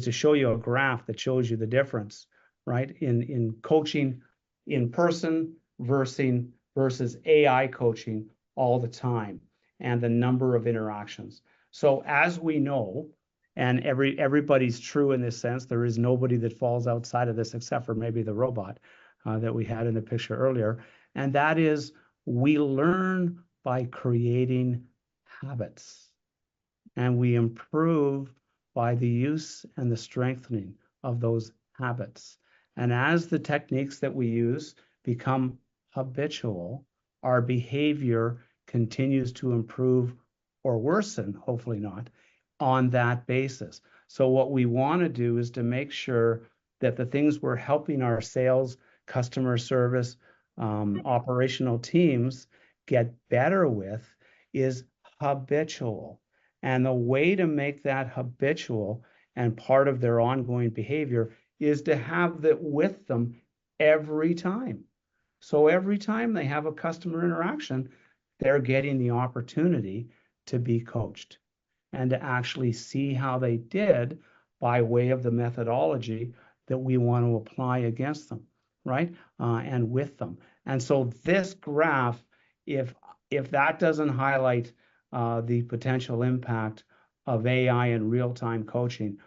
to show you a graph that shows you the difference, right? In coaching in person versus AI coaching all the time, and the number of interactions. So as we know, and everybody's true in this sense, there is nobody that falls outside of this except for maybe the robot that we had in the picture earlier. And that is, we learn by creating habits, and we improve by the use and the strengthening of those habits. And as the techniques that we use become habitual, our behavior continues to improve or worsen, hopefully not, on that basis. So what we want to do is to make sure that the things we're helping our sales, customer service, operational teams get better with is habitual. And the way to make that habitual and part of their ongoing behavior is to have that with them every time. So every time they have a customer interaction, they're getting the opportunity to be coached and to actually see how they did by way of the methodology that we want to apply against them, right? And with them. And so this graph, if that doesn't highlight the potential impact of AI and real-time coaching,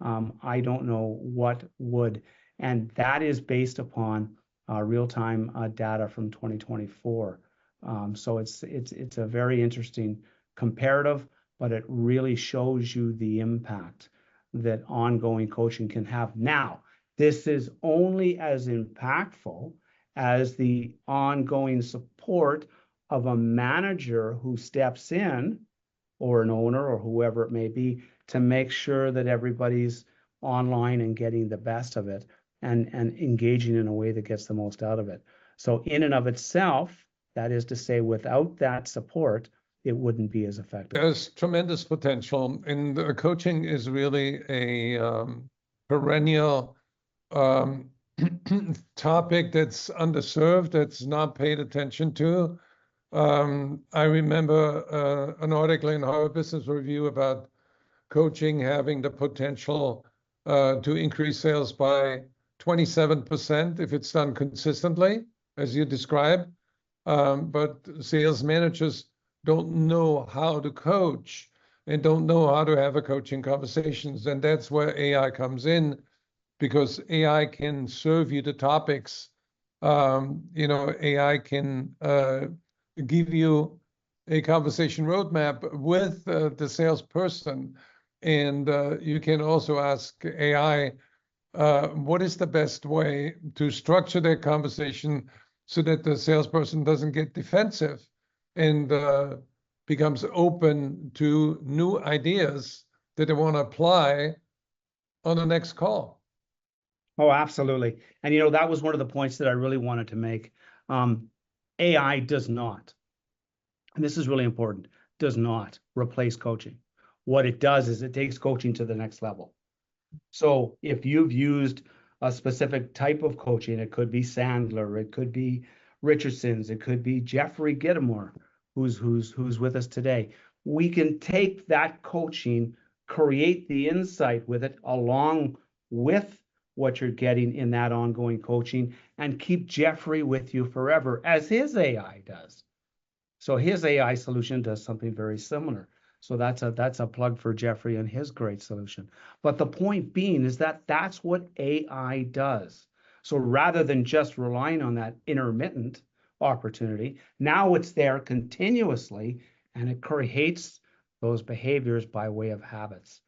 I don't know what would. And that is based upon real-time data from 2024. So it's a very interesting comparative, but it really shows you the impact that ongoing coaching can have. Now, this is only as impactful as the ongoing support of a manager who steps in, or an owner, or whoever it may be, to make sure that everybody's online and getting the best of it and engaging in a way that gets the most out of it. So in and of itself, that is to say, without that support, it wouldn't be as effective. There's tremendous potential, and coaching is really a perennial topic that's underserved, that's not paid attention to. I remember an article in Harvard Business Review about coaching having the potential to increase sales by 27% if it's done consistently, as you described. But sales managers don't know how to coach and don't know how to have a coaching conversations. And that's where AI comes in, because AI can serve you the topics. AI can give you a conversation roadmap with the salesperson. And you can also ask AI, what is the best way to structure their conversation so that the salesperson doesn't get defensive and becomes open to new ideas that they want to apply on the next call. Oh, absolutely. And, that was one of the points that I really wanted to make. AI does not, and this is really important, does not replace coaching. What it does is it takes coaching to the next level. So if you've used a specific type of coaching, it could be Sandler, it could be Richardson's, it could be Jeffrey Gittimore, who's with us today. We can take that coaching, create the insight with it along with what you're getting in that ongoing coaching, and keep Jeffrey with you forever, as his AI does. So his AI solution does something very similar. So that's a plug for Jeffrey and his great solution. But the point being is that that's what AI does. So rather than just relying on that intermittent opportunity, now it's there continuously, and it creates those behaviors by way of habits.